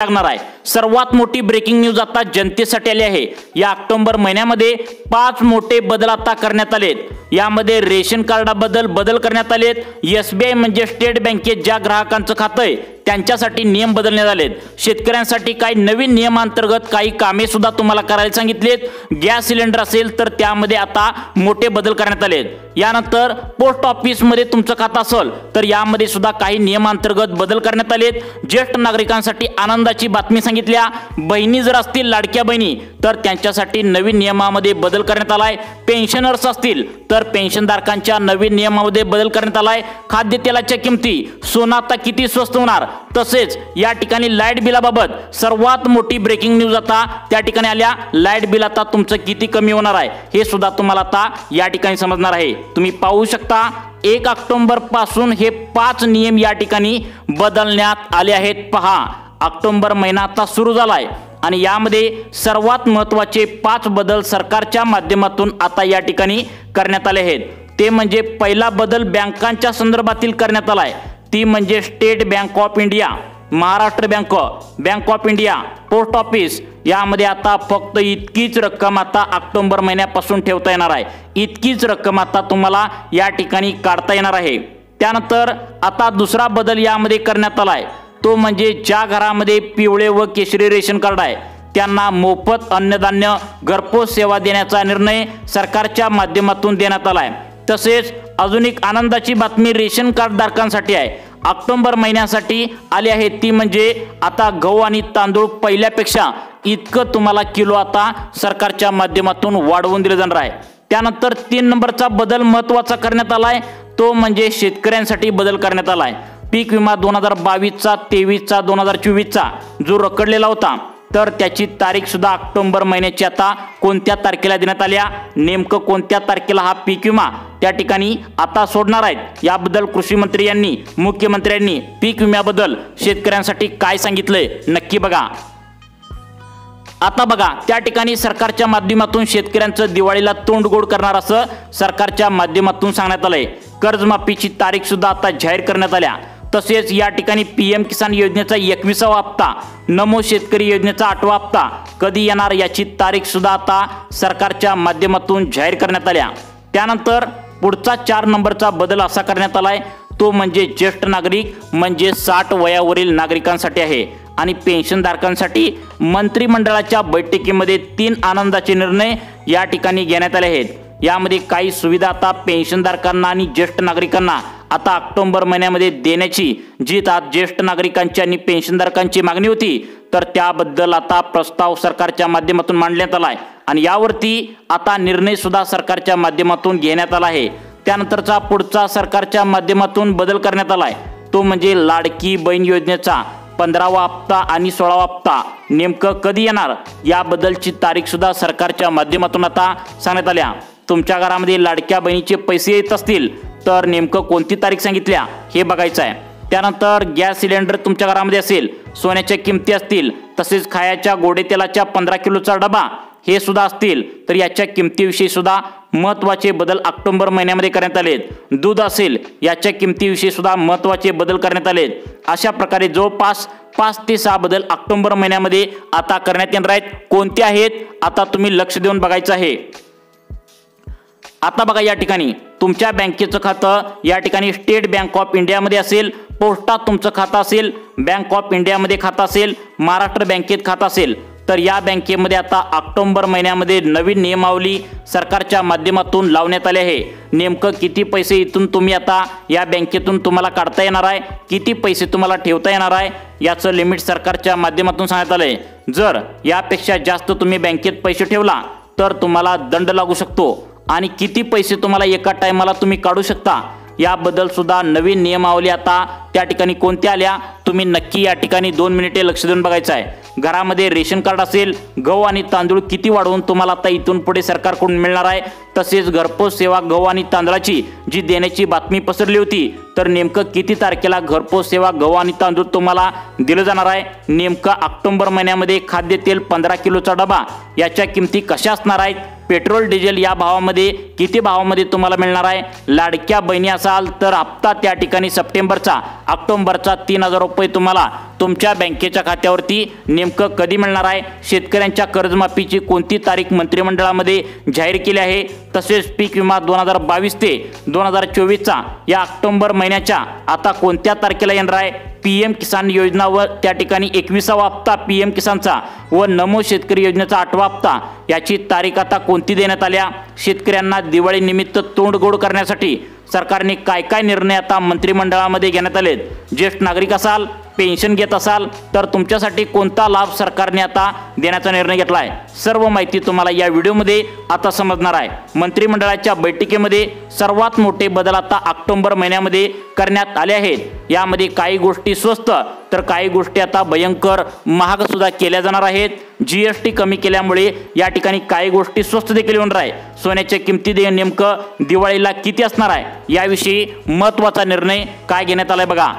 लागणार आहे। सर्वात मोठी ब्रेकिंग न्यूज आता जनतेसाठी आली आहे। या ऑक्टोबर महिन्यामध्ये 5 मोठे बदल आता करण्यात आलेत। यामध्ये रेशन कार्डाबद्दल बदल करण्यात आलेत। एसबीआय म्हणजे स्टेट बँकेत ज्या ग्राहकांचं खातं आहे त्यांच्यासाठी नियम बदलण्यात आलेत। शेतकऱ्यांसाठी काही नवीन नियमांतर्गत काही कामे सुद्धा तुम्हाला करायला सांगितलेत। गॅस सिलेंडर असेल तर त्यामध्ये आता मोठे बदल करण्यात आलेत। यानंतर पोस्ट ऑफिस मध्ये तुमचं खातं असेल तर यामध्ये सुद्धा काही नियमांतर्गत बदल करण्यात आलेत। ज्येष्ठ नागरिकांसाठी आनंदाची बातमी सांगितल्या। बहिणी जर असतील लाडक्या बहिणी तर त्यांच्यासाठी नवीन नियमामध्ये बदल करण्यात आलाय। पेन्शनर्स असतील तर पेन्शनधारकांच्या नवीन नियमामध्ये बदल करण्यात आलाय। खाद्यतेलाच्या किमती सोनं आता किती स्वस्त होणार तसेच या ठिकाणी लाईट बिलाबाबत सर्वात मोठी ब्रेकिंग न्यूज आता त्या ठिकाणी आल्या। लाईट बिल आता तुमचं किती कमी होणार आहे हे सुद्धा तुम्हाला आता या ठिकाणी समजणार आहे। तुम्ही पाहू शकता 1 ऑक्टोबर पासून हे 5 नियम या ठिकाणी बदलण्यात आले आहेत। पहा, ऑक्टोबर महिना आता सुरू झालाय आणि यामध्ये सर्वात महत्त्वाचे 5 बदल सरकारच्या माध्यमातून आता या ठिकाणी करण्यात आले आहेत। ते म्हणजे पहिला बदल बँकांच्या संदर्भातील करण्यात आलाय। ती म्हणजे state bank of India, Maharashtra bank, bank of India, post office यामध्ये आता फक्त इतकीच रक्कम आता ऑक्टोबर महिन्यापासून ठेवता येणार आहे। इतकीच रक्कम आता तुम्हाला या ठिकाणी काढता येणार आहे। त्यानंतर आता दुसरा बदल यामध्ये करण्यात आलाय तो म्हणजे ज्या घरामध्ये पिवळे व केशरी रेशन कार्ड आहे त्यांना मोफत अन्नधान्य घरपोच सेवा देण्याचा निर्णय सरकारच्या माध्यमातून देण्यात आलाय। तसेच अजून एक आनंदाची बातमी रेशन कार्ड धारकांसाठी आहे। ऑक्टोबर महिन्यासाठी आली आहे ती म्हणजे आता गहू आणि तांदूळ पहिल्यापेक्षा इतकं तुम्हाला किलो आता सरकारच्या माध्यमातून वाढवून दिले जाणार आहे। त्यानंतर 3 नंबरचा बदल महत्त्वाचा करण्यात आलाय तो म्हणजे शेतकऱ्यांसाठी बदल करण्यात आलाय। पीक विमा 2022चा 23चा 2024चा जो रखडलेला होता तर त्याची तारीख सुद्धा ऑक्टोबर महिन्याची आता कोणत्या तारखेला देण्यात आल्या, नेमकं कोणत्या तारखेला हा पीक विमा त्या ठिकाणी आता सोडणार आहेत याबद्दल कृषी मंत्री यांनी मुख्यमंत्र्यांनी पीक विम्याबद्दल शेतकऱ्यांसाठी काय सांगितलंय नक्की बघा। आता बघा त्या ठिकाणी सरकारच्या माध्यमातून शेतकऱ्यांचं दिवाळीला तोंड गोड करणार असं सरकारच्या माध्यमातून सांगण्यात आलंय। कर्जमाफीची तारीख सुद्धा आता जाहीर करण्यात आल्या। तसेच या ठिकाणी पीएम किसान योजनेचा 21वा हप्ता, नमो शेतकरी योजनेचा 8वा हप्ता कधी येणार याची तारीख सुद्धा आता सरकारच्या माध्यमातून जाहीर करण्यात आल्या। त्यानंतर पुढचा 4 नंबरचा बदल असा करण्यात आलाय तो म्हणजे ज्येष्ठ नागरिक म्हणजे 60 वयावरील नागरिकांसाठी आहे आणि पेन्शनधारकांसाठी मंत्रिमंडळाच्या बैठकीमध्ये 3 आनंदाचे निर्णय या ठिकाणी घेण्यात आले आहेत। यामध्ये काही सुविधा आता पेन्शनधारकांना आणि ज्येष्ठ नागरिकांना आता ऑक्टोबर महिन्यामध्ये देण्याची जी ज्येष्ठ नागरिकांची आणि पेन्शनधारकांची मागणी होती तर त्याबद्दल आता प्रस्ताव सरकारच्या माध्यमातून मांडण्यात आलाय आणि यावरती आता निर्णय सुद्धा सरकारच्या माध्यमातून घेण्यात आला आहे। त्यानंतरचा पुढचा सरकारच्या माध्यमातून बदल करण्यात आलाय तो म्हणजे लाडकी बहीण योजनेचा 15वा हप्ता आणि 16वा हप्ता नेमकं कधी येणार याबद्दलची तारीख सुद्धा सरकारच्या माध्यमातून आता सांगण्यात आल्या। तुमच्या घरामध्ये लाडक्या बहिणीचे पैसे येत असतील तर नेमकं कोणती तारीख सांगितल्या हे बघायचं आहे। त्यानंतर गॅस सिलेंडर तुमच्या घरामध्ये असेल, सोन्याच्या किमती असतील, तसेच खायच्या गोडे तेलाच्या 15 किलोचा डबा हे सुद्धा असतील तर याच्या किमतीविषयी सुद्धा महत्त्वाचे बदल ऑक्टोबर महिन्यामध्ये करण्यात आलेत। दूध असेल याच्या किमतीविषयी सुद्धा महत्त्वाचे बदल करण्यात आलेत। अशा प्रकारे जवळपास 5 ते 6 बदल ऑक्टोबर महिन्यामध्ये आता करण्यात येणार आहेत। कोणते आहेत आता तुम्ही लक्ष देऊन बघायचं आहे। आता बघा या ठिकाणी तुमच्या बँकेचं खातं या ठिकाणी स्टेट बँक ऑफ इंडियामध्ये असेल, पोस्टात तुमचं खातं असेल, बँक ऑफ इंडियामध्ये खातं असेल, महाराष्ट्र बँकेत खातं असेल तर या बँकेमध्ये आता ऑक्टोबर महिन्यामध्ये नवीन नियमावली सरकारच्या माध्यमातून लावण्यात आले आहे। नेमकं किती पैसे इथून तुम्ही आता या बँकेतून तुम्हाला काढता येणार आहे, किती पैसे तुम्हाला ठेवता येणार आहे याचं लिमिट सरकारच्या माध्यमातून सांगण्यात आलंय। जर यापेक्षा जास्त तुम्ही बँकेत पैसे ठेवला तर तुम्हाला दंड लागू शकतो आणि किती पैसे तुम्हाला एका टायमाला तुम्ही काढू शकता याबद्दल सुद्धा नवीन नियमावली आता त्या ठिकाणी कोणत्या आल्या तुम्ही नक्की या ठिकाणी 2 मिनिटे लक्ष देऊन बघायचं आहे। घरामध्ये रेशन कार्ड असेल, गहू आणि तांदूळ किती वाढवून तुम्हाला आता इथून पुढे सरकारकडून मिळणार आहे। तसेच घरपोच सेवा गहू आणि तांदळाची जी देण्याची बातमी पसरली होती तर नेमकं किती तारखेला घरपोच सेवा गहू आणि तांदूळ तुम्हाला दिलं जाणार आहे। नेमकं ऑक्टोबर महिन्यामध्ये खाद्यतेल 15 किलोचा डबा याच्या किमती कशा असणार आहेत पेट्रोल डिझेल या भावामध्ये किती भावामध्ये तुम्हाला मिळणार आहे। लाडक्या बहिणी असाल तर हप्ता त्या ठिकाणी सप्टेंबरचा ऑक्टोबरचा 3000 रुपये तुम्हाला तुमच्या बँकेच्या खात्यावरती नेमकं कधी मिळणार आहे। शेतकऱ्यांच्या कर्जमाफीची कोणती तारीख मंत्रिमंडळामध्ये जाहीर केली आहे। तसेच पीक विमा 2022 ते 2024चा या ऑक्टोबर महिन्याच्या आता कोणत्या तारखेला येणार आहे। पीएम किसान योजना व त्या ठिकाणी 21वा हप्ता पीएम किसानचा व नमो शेतकरी योजनेचा 8वा हप्ता याची तारीख आता कोणती देण्यात आल्या। शेतकऱ्यांना दिवाळी निमित्त तोंड गोड करण्यासाठी सरकारने काय काय निर्णय आता मंत्रिमंडळामध्ये घेण्यात आलेत। ज्येष्ठ नागरिक असाल, पेन्शन घेत असाल तर तुमच्यासाठी कोणता लाभ सरकारने आता देण्याचा निर्णय घेतला आहे, सर्व माहिती तुम्हाला या व्हिडिओमध्ये आता समजणार आहे। मंत्रिमंडळाच्या बैठकीमध्ये सर्वात मोठे बदल आता ऑक्टोबर महिन्यामध्ये करण्यात आले आहेत। यामध्ये काही गोष्टी स्वस्त तर काही गोष्टी आता भयंकर महाग सुद्धा केल्या जाणार आहेत। जीएसटी कमी केल्यामुळे या ठिकाणी काही गोष्टी स्वस्त देखील होणार आहे। सोन्याच्या किमती नेमकं दिवाळीला किती असणार आहे याविषयी महत्त्वाचा निर्णय काय घेण्यात आलाय बघा।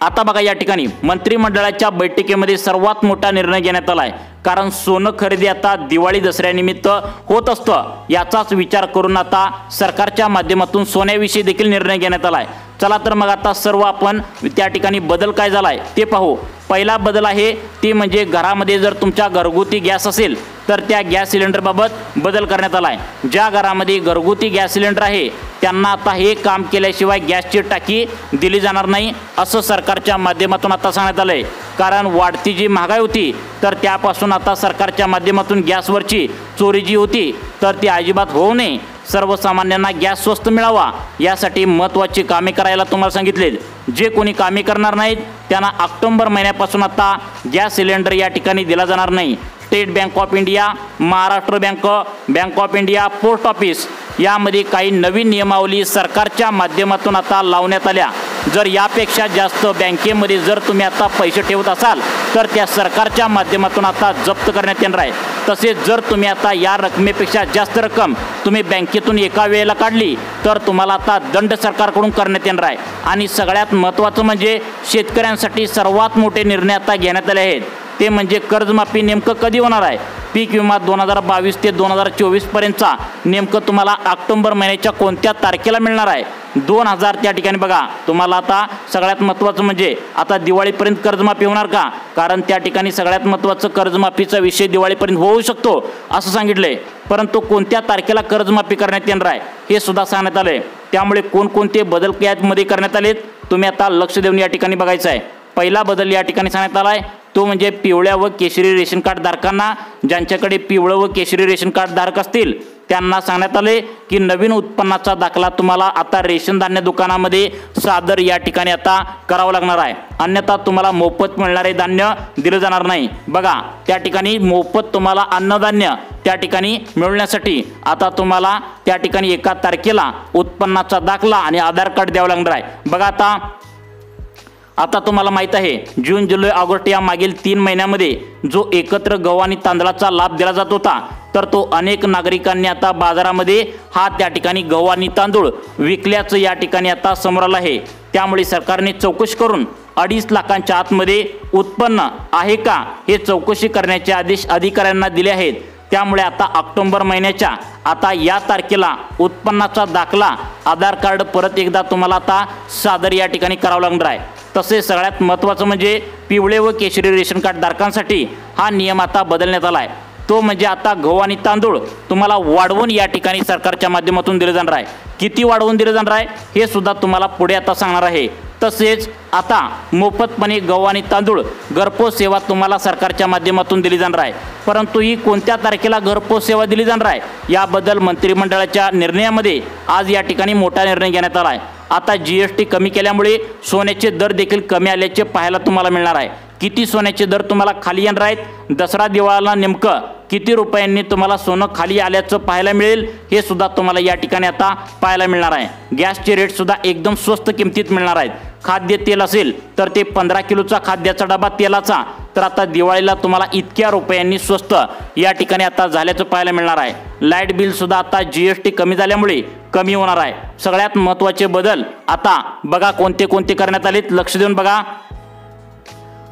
आता बघा या ठिकाणी मंत्रिमंडळाच्या बैठकीमध्ये सर्वात मोठा निर्णय घेण्यात आलाय, कारण सोनं खरेदी आता दिवाळी दसऱ्यानिमित्त होत असतं। याचाच विचार करून आता सरकारच्या माध्यमातून सोन्याविषयी देखील निर्णय घेण्यात आलाय। चला तर मग आता सर्व आपण त्या ठिकाणी बदल काय झालाय ते पाहू। पहिला बदल आहे ती म्हणजे घरामध्ये जर तुमच्या घरगुती गॅस असेल तर त्या गॅस सिलेंडरबाबत बदल करण्यात आलाय। ज्या घरामध्ये घरगुती गॅस सिलेंडर आहे त्यांना आता हे काम केल्याशिवाय गॅसची टाकी दिली जाणार नाही असं सरकारच्या माध्यमातून आता सांगण्यात आलंय। कारण वाढती जी महागाई होती तर त्यापासून आता सरकारच्या माध्यमातून गॅसवरची चोरी जी होती तर ती अजिबात होऊ नये, सर्वसामान्यांना गॅस स्वस्त मिळावा यासाठी महत्त्वाची कामे करायला तुम्हाला सांगितले। जे कोणी कामे करणार नाहीत त्यांना ऑक्टोबर महिन्यापासून आता गॅस सिलेंडर या ठिकाणी दिला जाणार नाही। State bank of India, Maharashtra bank, bank of India, post office यामध्ये काही नवीन नियमावली सरकारच्या माध्यमातून आता लावण्यात आल्या। जर यापेक्षा जास्त बँकेमध्ये जर तुम्ही आता पैसे ठेवत असाल तर त्या सरकारच्या माध्यमातून आता जप्त करण्यात येणार आहे। तसेच जर तुम्ही आता या रकमेपेक्षा जास्त रक्कम तुम्ही बँकेतून एका वेळेला काढली तर तुम्हाला आता दंड सरकारकडून करण्यात येणार आहे। आणि सगळ्यात महत्त्वाचं म्हणजे शेतकऱ्यांसाठी सर्वात मोठे निर्णय आता घेण्यात आले आहेत ते म्हणजे कर्जमाफी नेमकं कधी होणार आहे। पीक विमा 2022 ते 2024 पर्यंतचा नेमकं तुम्हाला ऑक्टोबर महिन्याच्या कोणत्या तारखेला मिळणार आहे। 2000 त्या ठिकाणी बघा तुम्हाला आता सगळ्यात महत्त्वाचं म्हणजे आता दिवाळीपर्यंत कर्जमाफी होणार का, कारण त्या ठिकाणी सगळ्यात महत्त्वाचं कर्जमाफीचा विषय दिवाळीपर्यंत होऊ शकतो असं सांगितलंय। परंतु कोणत्या तारखेला कर्जमाफी करण्यात येणार आहे हे सुद्धा सांगण्यात आलंय। त्यामुळे कोणकोणते बदल यामध्ये करण्यात आलेत तुम्ही आता लक्ष देऊन या ठिकाणी बघायचं आहे। पहिला बदल या ठिकाणी सांगण्यात आलाय तो म्हणजे पिवळ्या व केशरी रेशन कार्ड धारकांना, ज्यांच्याकडे पिवळं व केशरी रेशन कार्ड धारक असतील त्यांना सांगण्यात आले की नवीन उत्पन्नाचा दाखला तुम्हाला आता रेशन धान्य दुकानामध्ये सादर या ठिकाणी आता करावं लागणार आहे, अन्यथा तुम्हाला मोफत मिळणारे धान्य दिलं जाणार नाही। बघा त्या ठिकाणी मोफत तुम्हाला अन्नधान्य त्या ठिकाणी मिळवण्यासाठी आता तुम्हाला त्या ठिकाणी एका तारखेला उत्पन्नाचा दाखला आणि आधार कार्ड द्यावं लागणार आहे। बघा आता तुम्हाला माहित आहे जून, जुलै, ऑगस्ट या मागील 3 महिन्यामध्ये जो एकत्र गहू आणि तांदळाचा लाभ दिला जात होता तर तो अनेक नागरिकांनी आता बाजारामध्ये हा त्या ठिकाणी गहू आणि तांदूळ विकल्याचं या ठिकाणी आता समोर आलं आहे। त्यामुळे सरकारने चौकशी करून 2.5 लाखांच्या आतमध्ये उत्पन्न आहे का हे चौकशी करण्याचे आदेश अधिकाऱ्यांना दिले आहेत। त्यामुळे आता ऑक्टोबर महिन्याच्या आता या तारखेला उत्पन्नाचा दाखला, आधार कार्ड परत एकदा तुम्हाला आता सादर या ठिकाणी करावं लागणार आहे। तसेच सगळ्यात महत्त्वाचं म्हणजे पिवळे व केशरी रेशन कार्ड धारकांसाठी हा नियम आता बदलण्यात आला आहे। तो म्हणजे आता गहू आणि तांदूळ तुम्हाला वाढवून या ठिकाणी सरकारच्या माध्यमातून दिले जाणार आहे। किती वाढवून दिले जाणार आहे हे सुद्धा तुम्हाला पुढे आता सांगणार आहे। तसेच आता मोफतपणे गहू आणि तांदूळ घरपोच सेवा तुम्हाला सरकारच्या माध्यमातून दिली जाणार आहे। परंतु ही कोणत्या तारखेला घरपोच सेवा दिली जाणार आहे याबद्दल मंत्रिमंडळाच्या निर्णयामध्ये आज या ठिकाणी मोठा निर्णय घेण्यात आला आहे। आता जीएसटी कमी केल्यामुळे सोन्याचे दर देखील कमी आल्याचे पाहायला तुम्हाला मिळणार आहे। किती सोन्याचे दर तुम्हाला खाली येणार आहेत, दसरा दिवाळीला नेमकं किती रुपयांनी तुम्हाला सोनं खाली आल्याचं पाहायला मिळेल हे सुद्धा तुम्हाला या ठिकाणी आता पाहायला मिळणार आहे। गॅसचे रेट सुद्धा एकदम स्वस्त किमतीत मिळणार आहेत। खाद्य तेल असेल तर ते 15 किलोचा खाद्याचा डबा तेलाचा तर आता दिवाळीला तुम्हाला इतक्या रुपयांनी स्वस्त या ठिकाणी आता झाल्याचं पाहायला मिळणार आहे। लाईट बिल सुद्धा आता जीएसटी कमी झाल्यामुळे कमी होणार आहे। सगळ्यात महत्त्वाचे बदल आता बघा कोणते कोणते करण्यात आलेत, लक्ष देऊन बघा।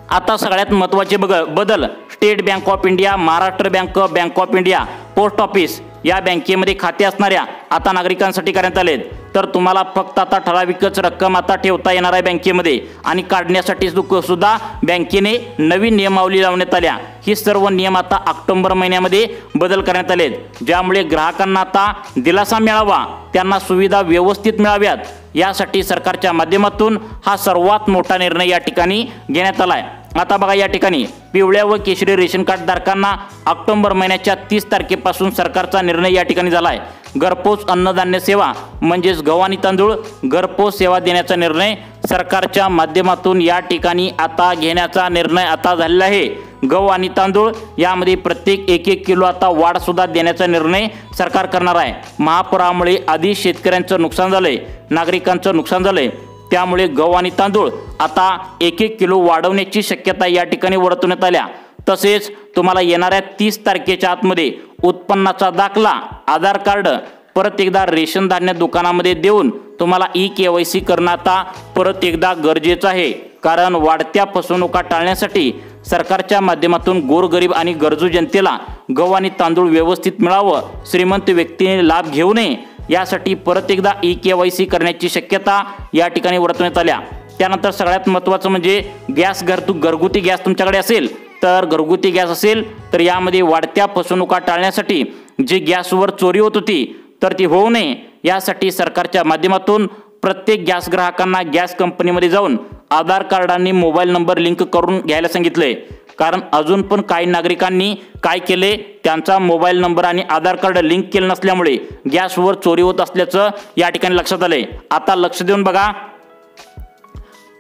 आता सगळ्यात महत्त्वाचे बदल state bank of India, Maharashtra bank, bank of India, post office या बँकेमध्ये खाते असणाऱ्या आता नागरिकांसाठी करण्यात आलेत। तर तुम्हाला फक्त आता ठराविकच रक्कम आता ठेवता येणार आहे बँकेमध्ये आणि काढण्यासाठी सुद्धा बँकेने नवीन नियमावली लावण्यात आल्या। ही सर्व नियम आता ऑक्टोबर महिन्यामध्ये बदल करण्यात आलेत, ज्यामुळे ग्राहकांना आता दिलासा मिळावा, त्यांना सुविधा व्यवस्थित मिळाव्यात यासाठी सरकारच्या माध्यमातून हा सर्वात मोठा निर्णय या ठिकाणी घेण्यात आलाय। आता बघा या ठिकाणी पिवळ्या व केशरी रेशन कार्ड धारकांना ऑक्टोबर महिन्याच्या 30 तारखेपासून सरकारचा निर्णय या ठिकाणी झालाय। घरपोच अन्नधान्य सेवा म्हणजेच गहू आणि तांदूळ घरपोच सेवा देण्याचा निर्णय सरकारच्या माध्यमातून या ठिकाणी आता घेण्याचा निर्णय आता झालेला आहे। गहू आणि तांदूळ यामध्ये प्रत्येक 1-1 किलो आता वाढ सुद्धा देण्याचा निर्णय सरकार करणार आहे। महापुरामुळे आधी शेतकऱ्यांचं नुकसान झालंय, नागरिकांचं नुकसान झालंय, त्यामुळे गहू आणि तांदूळ आता 1-1 किलो वाढवण्याची शक्यता या ठिकाणी वर्तवण्यात आल्या। तसेच तुम्हाला येणाऱ्या 30 तारखेच्या आतमध्ये उत्पन्नाचा दाखला, आधार कार्ड परत एकदा रेशन धान्य दुकानामध्ये देऊन तुम्हाला KYC करणं आता परत एकदा गरजेचं आहे। कारण वाढत्या फसवणुका टाळण्यासाठी सरकारच्या माध्यमातून गोरगरीब आणि गरजू जनतेला गहू आणि तांदूळ व्यवस्थित मिळावं, श्रीमंत व्यक्तीने लाभ घेऊ नये यासाठी परत एकदा KYC करण्याची शक्यता या ठिकाणी वर्तवण्यात आल्या। त्यानंतर सगळ्यात महत्त्वाचं म्हणजे गॅस, घरगुती गॅस तुमच्याकडे असेल तर घरगुती गॅस असेल तर यामध्ये वाढत्या फसवणुका टाळण्यासाठी जी गॅसवर चोरी होत होती तर ती होऊ नये यासाठी सरकारच्या माध्यमातून प्रत्येक गॅस ग्राहकांना गॅस कंपनीमध्ये जाऊन आधार कार्ड आणि मोबाईल नंबर लिंक करून घ्यायला सांगितलंय। कारण अजून पण काही नागरिकांनी काय केले, त्यांचा मोबाईल नंबर आणि आधार कार्ड लिंक केलं नसल्यामुळे गॅसवर चोरी होत असल्याचं या ठिकाणी लक्षात आलंय। आता लक्ष देऊन बघा।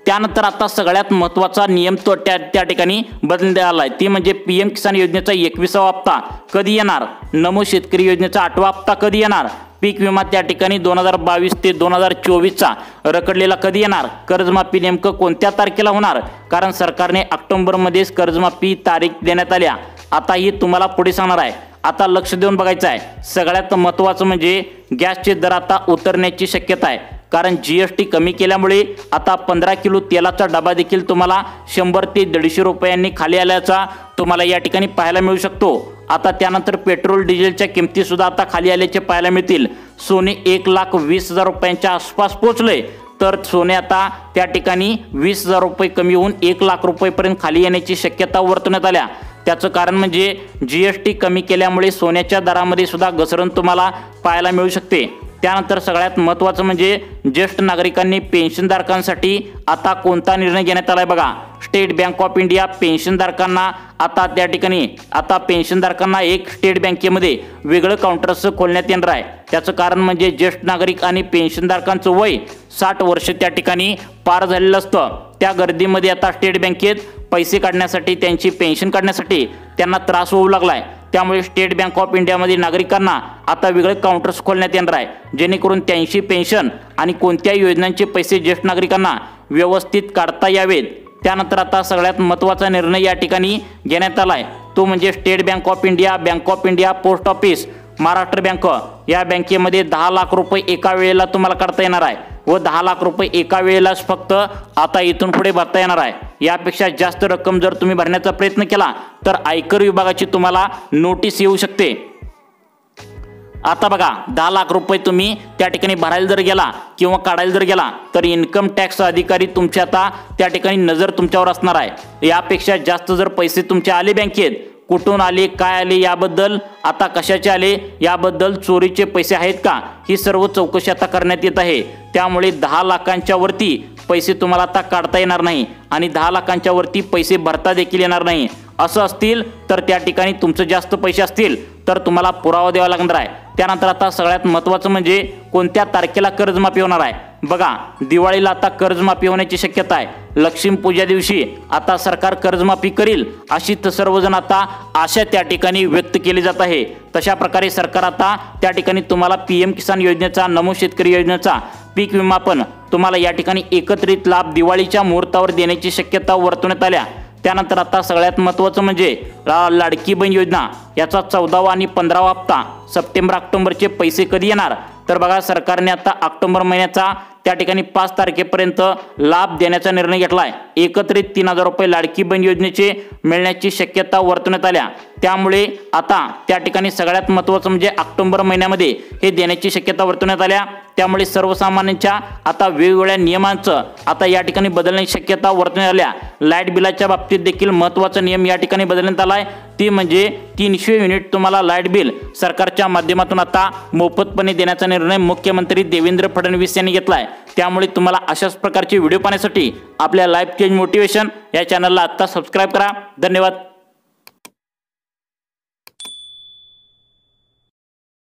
त्यानंतर आता सगळ्यात महत्त्वाचा नियम तो त्या ठिकाणी बदलण्यात आलाय, ती म्हणजे PM किसान योजनेचा 21वा हप्ता कधी येणार, नमो शेतकरी योजनेचा 8वा हप्ता कधी येणार, पीक विमा त्या ठिकाणी 2022 ते 2024चा रखडलेला कधी येणार, कर्जमाफी नेमकं कोणत्या तारखेला होणार, कारण सरकारने ऑक्टोबरमध्येच कर्जमाफी तारीख देण्यात आल्या। आता ही तुम्हाला पुढे सांगणार आहे। आता लक्ष देऊन बघायचं आहे। सगळ्यात महत्त्वाचं म्हणजे गॅसचे दर आता उतरण्याची शक्यता आहे, कारण GST कमी केल्यामुळे आता 15 किलो तेलाचा डबा देखील तुम्हाला 100 ते 150 रुपयांनी खाली आल्याचा तुम्हाला या ठिकाणी पाहायला मिळू शकतो। आता त्यानंतर पेट्रोल डिझेलच्या किमती सुद्धा आता खाली आल्याचे पाहायला मिळतील। सोने 1,20,000 रुपयांच्या आसपास पोहोचले, तर सोने आता त्या ठिकाणी 20,000 रुपये कमी होऊन 1,00,000 रुपयेपर्यंत खाली येण्याची शक्यता वर्तवण्यात आल्या। त्याचं कारण म्हणजे GST कमी केल्यामुळे सोन्याच्या दरामध्ये सुद्धा घसरण तुम्हाला पाहायला मिळू शकते। त्यानंतर सगळ्यात महत्त्वाचं म्हणजे ज्येष्ठ नागरिकांनी पेन्शनधारकांसाठी आता कोणता निर्णय घेण्यात आलाय बघा। स्टेट बँक ऑफ इंडिया पेन्शनधारकांना आता त्या ठिकाणी आता पेन्शनधारकांना एक स्टेट बँकेमध्ये वेगळं काउंटर्स खोलण्यात येणार आहे। त्याचं कारण म्हणजे ज्येष्ठ नागरिक आणि पेन्शनधारकांचं वय 60 वर्ष त्या ठिकाणी पार झालेलं असतं। त्या गर्दीमध्ये आता स्टेट बँकेत पैसे काढण्यासाठी, त्यांची पेन्शन काढण्यासाठी त्यांना त्रास होऊ लागलाय। त्यामुळे स्टेट बँक ऑफ इंडियामध्ये नागरिकांना आता वेगळे काउंटर्स खोलण्यात येणार आहे, जेणेकरून त्यांची पेन्शन आणि कोणत्या योजनांचे पैसे ज्येष्ठ नागरिकांना व्यवस्थित काढता यावेत। त्यानंतर आता सगळ्यात महत्त्वाचा निर्णय या ठिकाणी घेण्यात आलाय, तो म्हणजे state bank of India, bank of India, post office, Maharashtra bank या बँकेमध्ये 10 लाख रुपये एका वेळेला तुम्हाला काढता येणार आहे व 10 लाख रुपये एका वेळेलाच फक्त आता इथून पुढे भरता येणार आहे। यापेक्षा जास्त रक्कम जर तुम्ही भरण्याचा प्रयत्न केला तर आयकर विभागाची तुम्हाला नोटीस येऊ शकते। आता बघा 10 लाख रुपये तुम्ही त्या ठिकाणी भरायला जर गेला किंवा काढायला जर गेला तर इन्कम टॅक्स अधिकारी तुमच्या आता त्या ठिकाणी नजर तुमच्यावर असणार आहे। यापेक्षा जास्त जर पैसे तुमचे आले बँकेत, कुठून आले, काय आले याबद्दल, आता कशाचे आले याबद्दल, चोरीचे पैसे आहेत का, ही सर्व चौकशी आता करण्यात येत आहे। त्यामुळे 10 लाखांच्या वरती पैसे तुम्हाला आता काढता येणार नाही आणि 10 लाखांच्या वरती पैसे भरता देखील येणार नाही। असं असतील तर त्या ठिकाणी तुमचे जास्त पैसे असतील तर तुम्हाला पुरावा द्यावा लागणार आहे। त्यानंतर आता सगळ्यात महत्त्वाचं म्हणजे कोणत्या तारखेला कर्जमाफी होणार आहे बघा। दिवाळीला आता कर्जमाफी होण्याची शक्यता आहे। लक्ष्मीपूजा दिवशी आता सरकार कर्जमाफी करील अशी सर्वजण आता आशा त्या ठिकाणी व्यक्त केली जात आहे। तशा प्रकारे सरकार आता त्या ठिकाणी तुम्हाला PM किसान योजनेचा, नमो शेतकरी योजनेचा, पीक विमा पण तुम्हाला या ठिकाणी एकत्रित लाभ दिवाळीच्या मुहूर्तावर देण्याची शक्यता वर्तवण्यात आल्या। त्यानंतर आता सगळ्यात महत्त्वाचं म्हणजे लाडकी बहीण योजना याचा 14वा आणि 15वा हप्ता सप्टेंबर ऑक्टोबरचे पैसे कधी येणार तर बघा सरकारने आता ऑक्टोबर महिन्याचा त्या ठिकाणी 5 तारखेपर्यंत लाभ देण्याचा निर्णय घेतलाय। एकत्रित 3000 रुपये लाडकी बहीण योजनेचे मिळण्याची शक्यता वर्तवण्यात आल्या। त्यामुळे आता त्या ठिकाणी सगळ्यात महत्त्वाचं म्हणजे ऑक्टोबर महिन्यामध्ये हे देण्याची शक्यता वर्तवण्यात आल्या। त्यामुळे सर्वसामान्यांच्या आता वेगवेगळ्या नियमांचं आता या ठिकाणी बदलण्याची शक्यता वर्तवण्यात आल्या। लाईट बिलाच्या बाबतीत देखील महत्त्वाचा नियम या ठिकाणी बदलण्यात आलाय, ती म्हणजे 300 युनिट तुम्हाला लाईट बिल सरकारच्या माध्यमातून आता मोफतपणे देण्याचा निर्णय मुख्यमंत्री देवेंद्र फडणवीस यांनी घेतलाय। त्यामुळे तुम्हाला अशाच प्रकारचे व्हिडिओ पाहण्यासाठी आपल्या लाईफ चेंज मोटिवेशन या चॅनलला आता सबस्क्राइब करा। धन्यवाद।